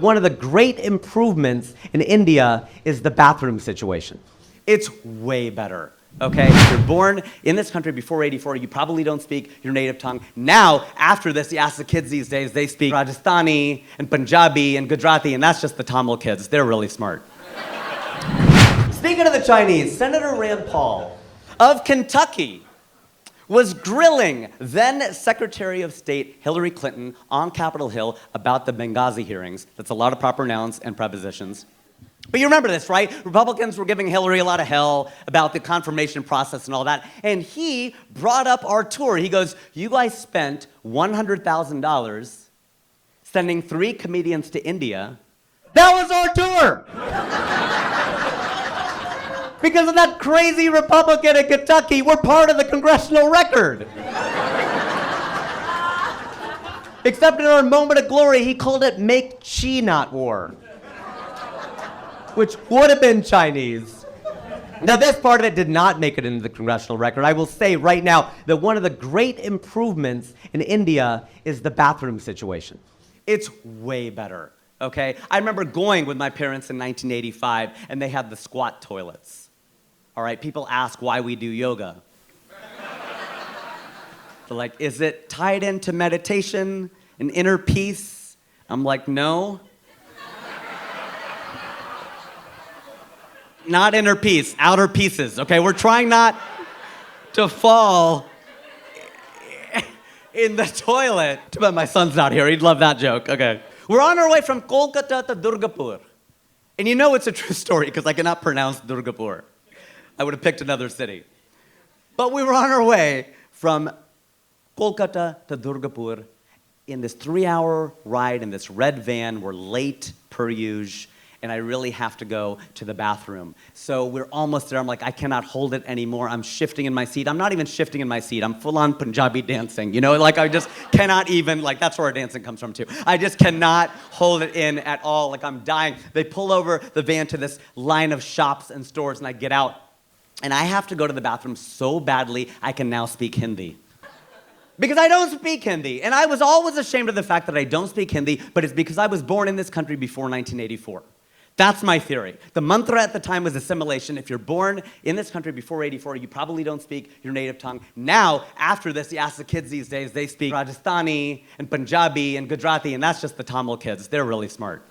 One of the great improvements in India is the bathroom situation. It's way better, okay? If you're born in this country before 84, you probably don't speak your native tongue. Now, after this, you ask the kids these days, they speak Rajasthani and Punjabi and Gujarati, and that's just the Tamil kids. They're really smart. Speaking of the Chinese, Senator Rand Paul of Kentucky was grilling then Secretary of State Hillary Clinton on Capitol Hill about the Benghazi hearings. That's a lot of proper nouns and prepositions. But you remember this, right? Republicans were giving Hillary a lot of hell about the confirmation process and all that. And he brought up our tour. He goes, you guys spent $100,000 sending 3 comedians to India. That was our tour! Because of that crazy Republican in Kentucky, we're part of the congressional record. Except in our moment of glory, he called it Make Chi Not War, which would have been Chinese. Now, this part of it did not make it into the congressional record. I will say right now that one of the great improvements in India is the bathroom situation. It's way better, okay? I remember going with my parents in 1985, and they had the squat toilets. All right, people ask why we do yoga. They're like, is it tied into meditation and inner peace? I'm like, no. Not inner peace, outer pieces, okay? We're trying not to fall in the toilet. Too bad my son's not here, he'd love that joke, okay. We're on our way from Kolkata to Durgapur. And you know it's a true story because I cannot pronounce Durgapur. I would have picked another city. But we were on our way from Kolkata to Durgapur in this 3-hour ride in this red van. We're late per usual, and I really have to go to the bathroom. So we're almost there. I'm like, I cannot hold it anymore. I'm shifting in my seat. I'm not even shifting in my seat. I'm full-on Punjabi dancing. You know, like I just cannot even, like that's where our dancing comes from too. I just cannot hold it in at all. Like I'm dying. They pull over the van to this line of shops and stores, and I get out. And I have to go to the bathroom so badly, I can now speak Hindi. Because I don't speak Hindi. And I was always ashamed of the fact that I don't speak Hindi, but it's because I was born in this country before 1984. That's my theory. The mantra at the time was assimilation. If you're born in this country before 84, you probably don't speak your native tongue. Now, after this, you ask the kids these days, they speak Rajasthani and Punjabi and Gujarati, and that's just the Tamil kids. They're really smart.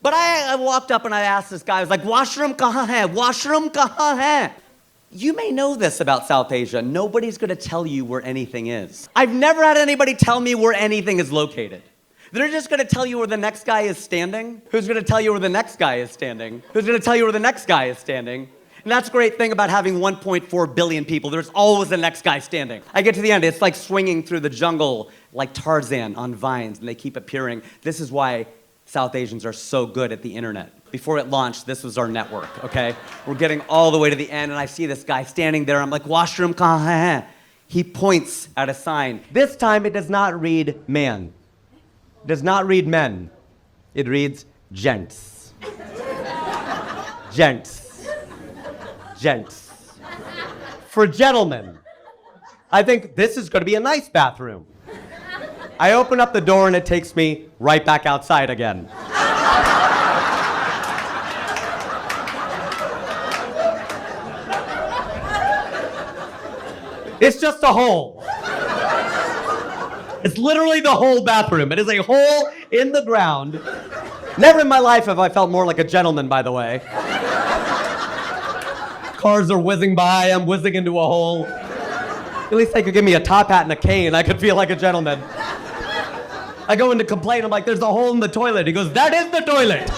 But I walked up and I asked this guy, I was like, washroom kahan hai? Washroom kahan hai? You may know this about South Asia. Nobody's gonna tell you where anything is. I've never had anybody tell me where anything is located. They're just gonna tell you where the next guy is standing. Who's gonna tell you where the next guy is standing? Who's gonna tell you where the next guy is standing? And that's the great thing about having 1.4 billion people. There's always the next guy standing. I get to the end, it's like swinging through the jungle like Tarzan on vines, and they keep appearing. This is why South Asians are so good at the internet. Before it launched, this was our network, okay? We're getting all the way to the end, and I see this guy standing there. I'm like, washroom kahan hai? He points at a sign. This time, it does not read man. It does not read men. It reads gents. Gents. Gents. For gentlemen. I think this is gonna be a nice bathroom. I open up the door and it takes me right back outside again. It's just a hole. It's literally the whole bathroom. It is a hole in the ground. Never in my life have I felt more like a gentleman, by the way. Cars are whizzing by, I'm whizzing into a hole. At least they could give me a top hat and a cane, I could feel like a gentleman. I go in to complain, I'm like, there's a hole in the toilet. He goes, that is the toilet.